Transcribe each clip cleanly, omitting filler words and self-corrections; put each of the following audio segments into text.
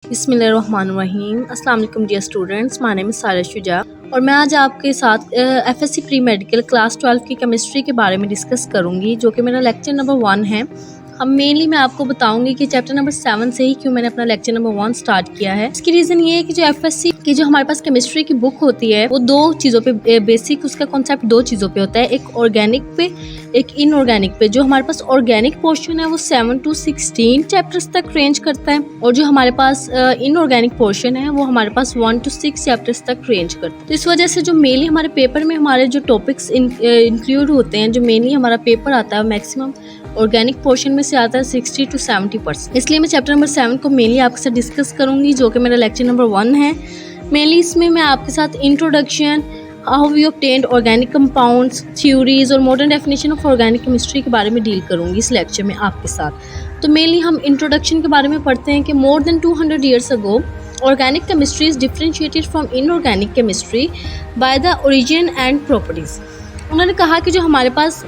बिस्मिल्लाहिर्रहमानिर्रहीम। अस्सलाम वालेकुम dear students, my name is Sara Shuja और मैं आज आपके साथ एफएससी प्री मेडिकल क्लास 12 की केमिस्ट्री के बारे में डिस्कस करूंगी, जो कि मेरा लेक्चर नंबर 1 है। मैं आपको बताऊंगी कि चैप्टर नंबर 7 से ही क्यों मैंने अपना लेक्चर नंबर 1 स्टार्ट किया है। इसकी रीज़न ये है कि जो एफएससी की जो हमारे पास केमिस्ट्री की बुक होती है वो दो चीज़ों पे बेसिक उसका कॉन्सेप्ट दो चीज़ों पे होता है, एक ऑर्गेनिक पे एक इनऑर्गेनिक पे। जो हमारे पास ऑर्गेनिक पोर्शन है वो 7 to 16 चैप्टर्स तक रेंज करता है और जो हमारे पास इनऑर्गेनिक पोर्शन है वो हमारे पास 1 to 6 चैप्टर्स तक रेंज करता है। तो इस वजह से जो मेनली हमारे पेपर में हमारे जो टॉपिक्स इंक्लूड होते हैं, जो मेनली हमारा पेपर आता है मैक्सिमम ऑर्गेनिक पोर्शन में से आता है 60 to 70%। इसलिए मैं चैप्टर नंबर 7 को मेनली आपके साथ डिस्कस करूंगी, जो कि मेरा लेक्चर नंबर 1 है। मेनली इसमें मैं आपके साथ introduction, how we obtained organic compounds, theories और modern definition of organic chemistry के बारे में डील करूंगी इस लेक्चर में आपके साथ। तो मेनली हम इंट्रोडक्शन के बारे में पढ़ते हैं कि more than 200 years ago organic chemistry is differentiated from inorganic chemistry by the origin and properties. उन्होंने कहा कि जो हमारे पास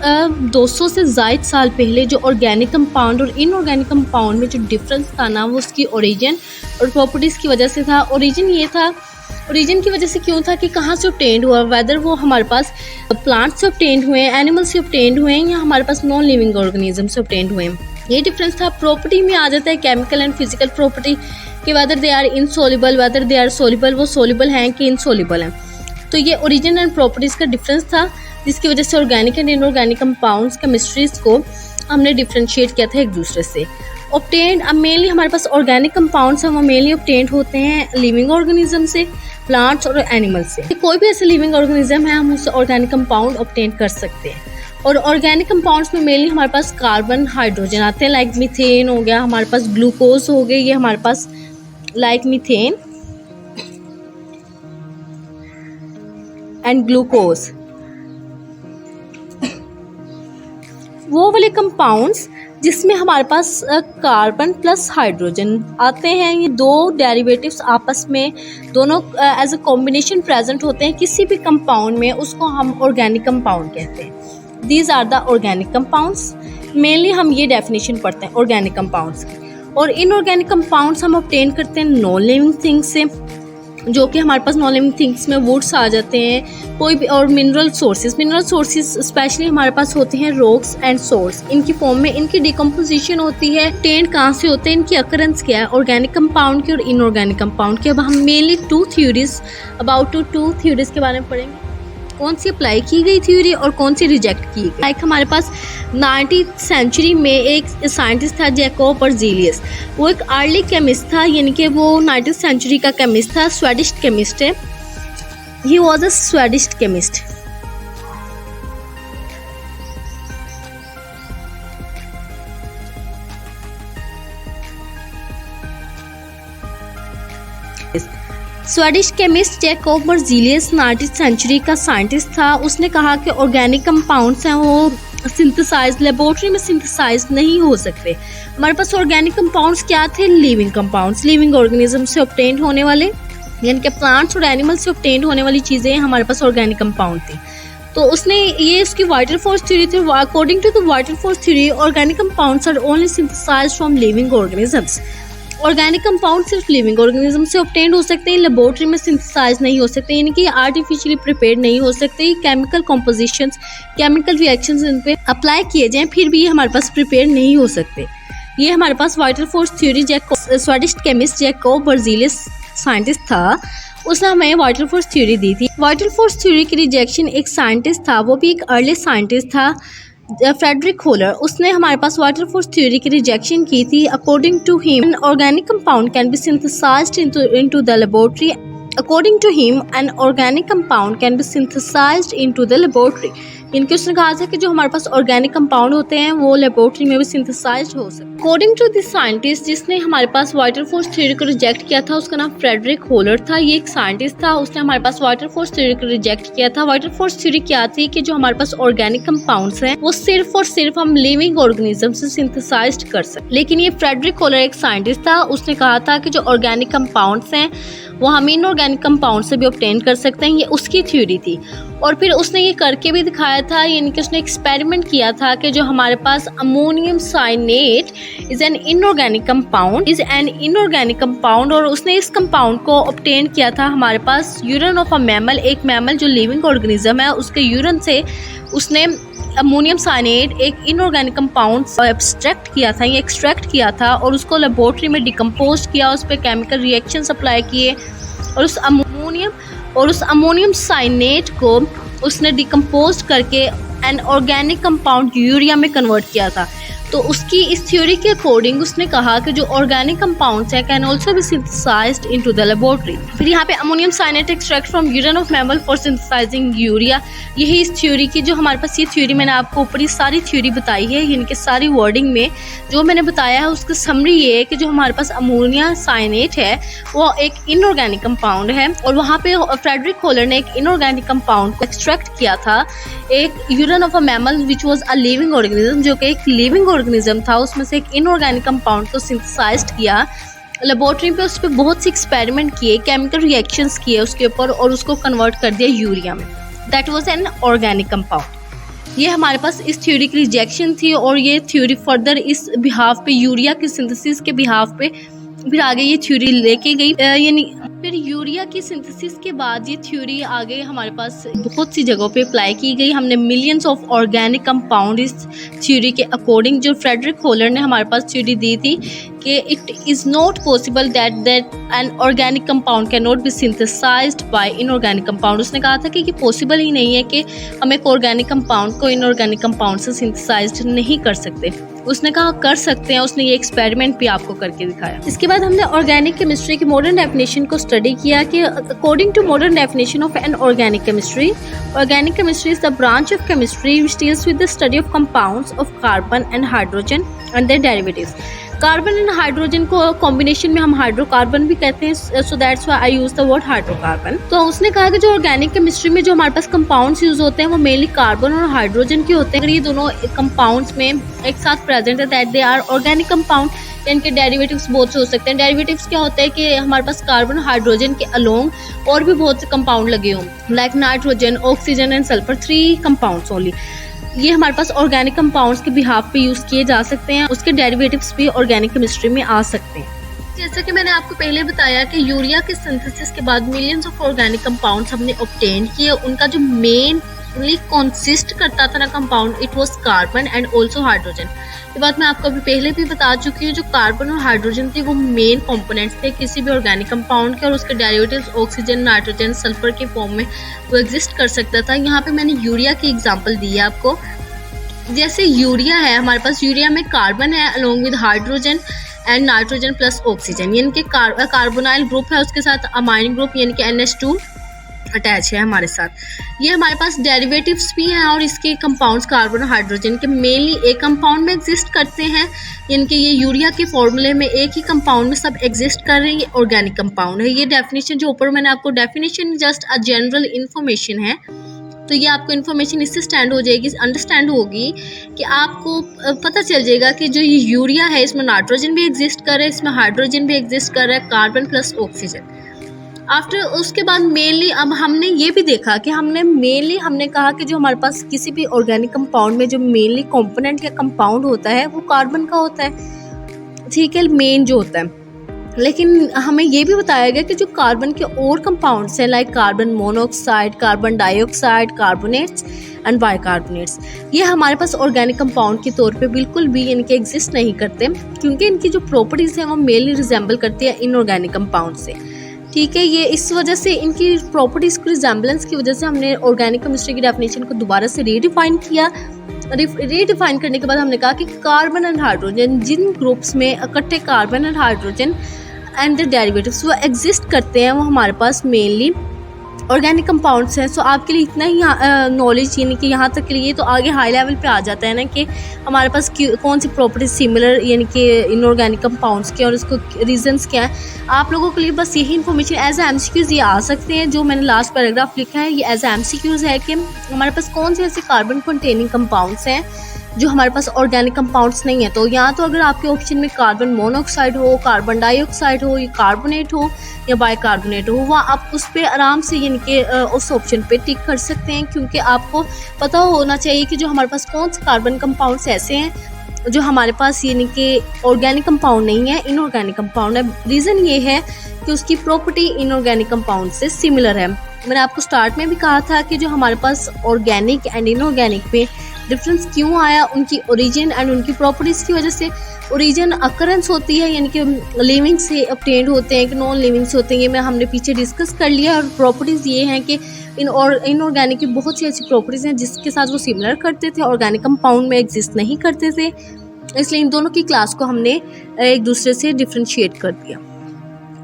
200 से ज़ायद साल पहले जो ऑर्गेनिक कंपाउंड और इनऑर्गेनिक कंपाउंड में जो डिफरेंस था ना, वो उसकी ओरिजिन और प्रॉपर्टीज़ की वजह से था। ओरिजिन ये था, ओरिजिन की वजह से क्यों था कि कहाँ से ऑब्टेंड हुआ, वेदर वो हमारे पास प्लांट से ऑब्टेंड हुए हैं, एनिमल से ऑब्टेंड हुए हैं या हमारे पास नॉन लिविंग ऑर्गेनिज्म से ऑब्टेंड हुए हैं। ये डिफरेंस था। प्रॉपर्टी में आ जाता है केमिकल एंड फिजिकल प्रॉपर्टी कि whether they are insoluble, whether they are soluble, वो सॉल्युबल हैं कि इनसॉल्युबल हैं। तो ये ओरिजिन एंड प्रॉपर्टीज़ का डिफरेंस था, जिसकी वजह से organic and inorganic compounds chemistries को हमने डिफरेंशिएट किया था एक दूसरे से। ऑब्टेंड, अब मेनली हमारे पास ऑर्गेनिक कंपाउंड्स हैं वो मेनली ऑब्टेंड होते हैं लिविंग ऑर्गेनिज्म से, प्लांट्स और एनिमल से। कोई भी ऐसे लिविंग ऑर्गेनिज्म है हम उससे ऑर्गेनिक कंपाउंड ऑब्टेंड कर सकते हैं। और ऑर्गेनिक कंपाउंड्स में मेनली हमारे पास कार्बन, हाइड्रोजन आते हैं, लाइक मीथेन हो गया, हमारे पास ग्लूकोज हो गए, ये हमारे पास लाइक मीथेन एंड ग्लूकोज, वो वाले कंपाउंड्स जिसमें हमारे पास कार्बन प्लस हाइड्रोजन आते हैं। ये दो डेरिवेटिव्स आपस में दोनों एज अ कॉम्बिनेशन प्रेजेंट होते हैं किसी भी कंपाउंड में, उसको हम ऑर्गेनिक कंपाउंड कहते हैं। These are the organic compounds. Mainly हम ये डेफिनेशन पढ़ते हैं ऑर्गेनिक कंपाउंड्स की। और इनऑर्गेनिक कंपाउंड्स हम ऑब्टेन करते हैं नॉन लिविंग थिंग्स से, जो कि हमारे पास नॉन लिविंग थिंग्स में वुड्स आ जाते हैं, कोई भी, और मिनरल सोर्सेज स्पेशली हमारे पास होते हैं रॉक्स एंड सोर्स। इनकी फॉर्म में इनकी डिकम्पोजिशन होती है, टेंट कहाँ से होते हैं, इनकी अकरेंस क्या है, ऑर्गेनिक कंपाउंड की और इनऑर्गेनिक कंपाउंड की। अब हम मेनली टू थ्योरीज के बारे में पढ़ेंगे, कौन सी अप्लाई की गई थ्योरी और कौन सी रिजेक्ट की गई। लाइक हमारे पास 19th सेंचुरी में एक साइंटिस्ट था जैकोब बर्ज़ेलियस। वो एक अर्ली केमिस्ट था, यानी कि वो 19th सेंचुरी का केमिस्ट था, स्वेडिश केमिस्ट है। He was a Swedish chemist. Swedish chemist Jacob Berzelius 19th century का साइंटिस्ट था। उसने कहा कि ऑर्गेनिक कंपाउंड्स हैं वो सिंथेसाइज लेबोरेटरी में सिंथेसाइज नहीं हो सकते। हमारे पास ऑर्गेनिक कंपाउंड्स क्या थे, लिविंग कंपाउंड्स, लिविंग ऑर्गेनिज्म से ऑब्टेन्ड होने वाले, यानी कि प्लांट्स और एनिमल से ऑब्टेन्ड होने वाली चीज़ें हमारे पास ऑर्गेनिक कंपाउंड थी। तो उसने ये उसकी वाइटल फोर्स थ्योरी थी। According to the vital force theory organic compounds are only synthesised from living organisms. Organic compound सिर्फ लिविंग ऑर्गेनिज्म से ऑब्टेंड हो सकते हैं, लेबोरेटरी में सिंथेसाइज नहीं हो सकते, यानी कि आर्टिफिशियली प्रिपेयर्ड नहीं हो सकते। Chemical compositions, chemical reactions in पे अप्लाई किए जाएं फिर भी ये हमारे पास प्रिपेयर नहीं हो सकते। ये हमारे पास vital force theory Swedish chemist Jacob Berzelius scientist था, उसने हमें वाइटल फोर्स थ्योरी दी थी। वाइटल फोर्स थ्योरी की रिजेक्शन एक साइंटिस्ट था, वो भी एक अर्ली साइंटिस्ट था, फ्रेडरिक होलर। उसने हमारे पास वाइटल फोर्स थ्योरी की रिजेक्शन की थी। According to him an organic compound can be synthesized into the laboratory. According to him an organic compound can be synthesized into the laboratory. इनके उसने कहा था कि जो हमारे पास ऑर्गेनिक कंपाउंड होते हैं वो लेबोरेटरी में भी सिंथेसाइज्ड हो सकते हैं। अकॉर्डिंग टू दिस साइंटिस्ट जिसने हमारे पास वाइटल फोर्स थ्योरी को रिजेक्ट किया था, उसका नाम फ्रेडरिक होलर था। ये एक साइंटिस्ट था, उसने हमारे पास वाइटल फोर्स थ्योरी को रिजेक्ट किया था। वाइटल फोर्स थ्योरी क्या थी कि जो हमारे पास ऑर्गेनिक कंपाउंड्स हैं वो सिर्फ और सिर्फ हम लिविंग ऑर्गेनिज्म से सिंथेसाइज्ड कर सकते। लेकिन ये फ्रेडरिक होलर एक साइंटिस्ट था, उसने कहा था कि जो ऑर्गेनिक कंपाउंड्स हैं वो हम इनऑर्गेनिक कंपाउंड से भी ऑब्टेन कर सकते हैं, ये उसकी थ्योरी थी। और फिर उसने ये करके भी दिखाया था, यानी कि उसने एक्सपेरिमेंट किया था कि जो हमारे पास ammonium cyanate is an inorganic compound, और उसने इस कंपाउंड को ऑब्टेन किया था हमारे पास यूरिन ऑफ अ मैमल, एक मैमल जो लिविंग ऑर्गेनिज्म है उसके यूरिन से उसने अमोनियम साइनेट एक इनऑर्गेनिक कंपाउंड एक्सट्रैक्ट किया था और उसको लेबोरेटरी में डिकम्पोज किया, उस पर केमिकल रिएक्शन अप्लाई किए और उस अमोनियम साइनेट को उसने डिकम्पोज करके एन ऑर्गेनिक कंपाउंड यूरिया में कन्वर्ट किया था। तो उसकी इस थ्योरी के अकॉर्डिंग उसने कहा कि जो ऑर्गेनिक कंपाउंड्स हैं can also be synthesized into the laboratory. फिर यहाँ पे ammonium cyanate extract from urine of mammal for synthesising urea, यही इस थ्योरी की जो हमारे पास ये थ्योरी मैंने आपको ऊपर ही सारी थ्योरी बताई है, इनके सारी वर्डिंग में जो मैंने बताया है उसकी समरी ये है कि जो हमारे पास अमोनिया साइनेट है वो एक इनऑर्गेनिक कंपाउंड है और वहाँ पे फ्रेडरिक होलर ने एक इनऑर्गेनिक कंपाउंड को एक्सट्रैक्ट किया था एक urine of a mammal which was a living organism, जो कि एक लिविंग ऑर्गेनिज्म था, उसमें से एक इनऑर्गेनिक कंपाउंड को सिंथेसाइज्ड किया लेबोरेटरी पे, उस पर बहुत से एक्सपेरिमेंट किए, केमिकल रिएक्शंस किए उसके ऊपर और उसको कन्वर्ट कर दिया यूरिया में। That was an organic compound. ये हमारे पास इस थ्योरी की रिजेक्शन थी और ये थ्योरी फर्दर इस बिहाफ पे यूरिया की सिंथेसिस के बिहाफ पे फिर आगे ये थ्योरी लेके गई, यानी फिर यूरिया की सिंथेसिस के बाद ये थ्योरी आगे हमारे पास बहुत सी जगहों पे अप्लाई की गई। हमने मिलियंस ऑफ ऑर्गेनिक कंपाउंड इस थ्योरी के अकॉर्डिंग, जो फ्रेडरिक होलर ने हमारे पास थ्योरी दी थी कि it is not possible that an organic compound can not be synthesised by inorganic compound. उसने कहा था कि ये पॉसिबल ही नहीं है कि हम एक ऑर्गेनिक कंपाउंड को इनऑर्गेनिक कंपाउंड से सिंथेसाइज्ड नहीं कर सकते। उसने कहा कर सकते हैं, उसने ये एक्सपेरिमेंट भी आपको करके दिखाया। इसके बाद हमने ऑर्गेनिक केमिस्ट्री की मॉडर्न डेफिनेशन को स्टडी किया कि according to modern definition of an organic chemistry is the branch of chemistry which deals with the study of compounds of carbon and hydrogen and their derivatives. Carbon and hydrogen को combination में हम hydrocarbon भी कहते हैं, so that's why I use the word hydrocarbon. तो उसने कहा कि जो ऑर्गेनिक केमिस्ट्री में जो हमारे पास कंपाउंड्स यूज होते हैं वो मेनली कार्बन और हाइड्रोजन के होते हैं। अगर ये दोनों कंपाउंड्स में एक साथ प्रेजेंट है that they are organic compound. इनके डेरिवेटिव्स बहुत से हो सकते हैं। डेरिवेटिव्स क्या होता है कि हमारे पास कार्बन और हाइड्रोजन के अलोंग और भी बहुत से कंपाउंड लगे हों, like nitrogen, oxygen and sulphur, 3 compounds only. ये हमारे पास ऑर्गेनिक कंपाउंड्स के बिहाफ पे यूज़ किए जा सकते हैं, उसके डेरिवेटिव्स भी ऑर्गेनिक केमिस्ट्री में आ सकते हैं। जैसा कि मैंने आपको पहले बताया कि यूरिया के सिंथेसिस के बाद मिलियंस ऑफ ऑर्गेनिक कंपाउंड्स हमने ऑब्टेन किए। उनका जो मेनली कंसिस्ट करता था ना compound, it was carbon and also hydrogen. ये बात मैं आपको अभी पहले भी बता चुकी हूँ। जो कार्बन और हाइड्रोजन थे वो मेन कंपोनेंट्स थे किसी भी ऑर्गेनिक कंपाउंड के, और उसके डेरिवेटिव्स ऑक्सीजन, नाइट्रोजन, सल्फर के फॉर्म में वो एग्जिस्ट कर सकता था। यहाँ पे मैंने यूरिया की एग्जांपल दी है आपको। जैसे यूरिया है, हमारे पास यूरिया में कार्बन है along with hydrogen and nitrogen plus oxygen, यानी कि कार्बोनाइल ग्रुप है, उसके साथ अमाइन ग्रुप यानी कि NH2 अटैच है हमारे साथ। ये हमारे पास डेरिवेटिव्स भी हैं और इसके कंपाउंड्स कार्बन और हाइड्रोजन के मेनली एक कंपाउंड में एग्जिस्ट करते हैं, यानी कि ये यूरिया के फॉर्मूले में एक ही कंपाउंड में सब एग्जिस्ट कर रहे हैं। ये ऑर्गेनिक कंपाउंड है। ये डेफिनेशन जो ऊपर मैंने आपको definition just a general information है, तो ये आपको इन्फॉर्मेशन इससे स्टैंड हो जाएगी, अंडरस्टैंड होगी कि आपको पता चल जाएगा कि जो ये यूरिया है इसमें नाइट्रोजन भी एग्जिस्ट कर रहा है, इसमें हाइड्रोजन भी एग्जिस्ट कर रहा है, कार्बन प्लस ऑक्सीजन। आफ्टर उसके बाद मेनली अब हमने ये भी देखा कि हमने कहा कि जो हमारे पास किसी भी ऑर्गेनिक कंपाउंड में जो मेनली कंपोनेंट या कंपाउंड होता है वो कार्बन का होता है, ठीक है, मेन जो होता है। लेकिन हमें ये भी बताया गया कि जो कार्बन के और कंपाउंड्स हैं like carbon monoxide, carbon dioxide, carbonates and bicarbonates, ये हमारे पास ऑर्गेनिक कंपाउंड के तौर पे बिल्कुल भी इनके एग्जिस्ट नहीं करते, क्योंकि इनकी जो प्रॉपर्टीज़ हैं वो मेनली रिजेंबल करती है इनऑर्गेनिक कंपाउंड से, ठीक है। ये इस वजह से इनकी प्रॉपर्टीज़ की रिजेंबलेंस की वजह से हमने ऑर्गेनिक केमिस्ट्री की डेफिनेशन को दोबारा से रीडिफाइन किया। रीडिफाइन करने के बाद हमने कहा कि कार्बन एंड हाइड्रोजन, जिन ग्रुप्स में इकट्ठे carbon and hydrogen and the derivatives वो एग्जिस्ट करते हैं, वो हमारे पास मेनली ऑर्गेनिक कंपाउंड्स हैं। सो आपके लिए इतना ही नॉलेज, यानी कि यहाँ तक के लिए, तो आगे हाई लेवल पे आ जाता है ना कि हमारे पास कौन सी प्रॉपर्टी सिमिलर यानी कि इनऑर्गेनिक कंपाउंड्स के और इसको रीजंस क्या है। आप लोगों के लिए बस यही इन्फॉर्मेशन एज ए MCQs ये आ सकते हैं। जो मैंने लास्ट पैराग्राफ लिखा है ये एज ए MCQs है कि हमारे पास कौन से ऐसे कार्बन कंटेनिंग कंपाउंड्स हैं जो हमारे पास ऑर्गेनिक कंपाउंड्स नहीं है। तो यहाँ तो अगर आपके ऑप्शन में कार्बन मोनोऑक्साइड हो, कार्बन डाइऑक्साइड हो, या कार्बोनेट हो या बाइकार्बोनेट हो, वहाँ आप उस पर आराम से यानी कि उस ऑप्शन पे टिक कर सकते हैं, क्योंकि आपको पता होना चाहिए कि जो हमारे पास कौन से कार्बन कंपाउंड्स ऐसे हैं जो हमारे पास यानी कि ऑर्गेनिक कंपाउंड नहीं है, इनऑर्गेनिक कंपाउंड है। रीज़न ये है कि उसकी प्रॉपर्टी इनऑर्गेनिक कंपाउंड से सिमिलर है। मैंने आपको स्टार्ट में भी कहा था कि जो हमारे पास ऑर्गेनिक एंड इनऑर्गेनिक में डिफरेंस क्यों आया, उनकी ओरिजिन एंड उनकी प्रॉपर्टीज़ की वजह से। ओरिजिन अकरेंस होती है यानी कि लिविंग से ऑब्टेन्ड होते हैं कि नॉन लिविंग से होते हैं, ये हमने पीछे डिस्कस कर लिया। और प्रॉपर्टीज़ ये हैं कि इनऑर्गेनिक की बहुत सी ऐसी प्रॉपर्टीज़ हैं जिसके साथ वो सिमिलर करते थे, ऑर्गेनिक कंपाउंड में एग्जिस्ट नहीं करते थे, इसलिए इन दोनों की क्लास को हमने एक दूसरे से डिफ्रेंशिएट कर दिया।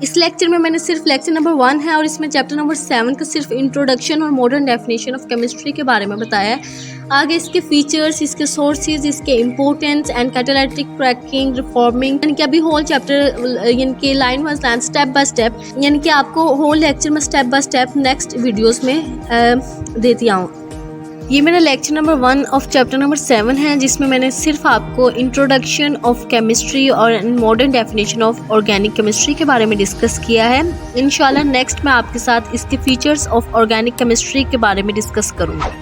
इस लेक्चर में मैंने सिर्फ लेक्चर नंबर 1 है और इसमें चैप्टर नंबर 7 का सिर्फ इंट्रोडक्शन और मॉडर्न डेफिनेशन ऑफ केमिस्ट्री के बारे में बताया है। आगे इसके फीचर्स, इसके सोर्सेज, इसके importance and catalytic cracking, reforming, यानी कि अभी होल चैप्टर यानी कि line wise line step by step, यानी कि आपको होल लेक्चर में step by step next videos में देती आऊँ। ये मेरा lecture number 1 of chapter number 7 है, जिसमें मैंने सिर्फ आपको इंट्रोडक्शन ऑफ केमिस्ट्री और modern definition of organic chemistry के बारे में डिस्कस किया है। इंशाल्लाह नेक्स्ट मैं आपके साथ इसके फीचर्स ऑफ ऑर्गेनिक केमिस्ट्री के बारे में डिस्कस करूँगा।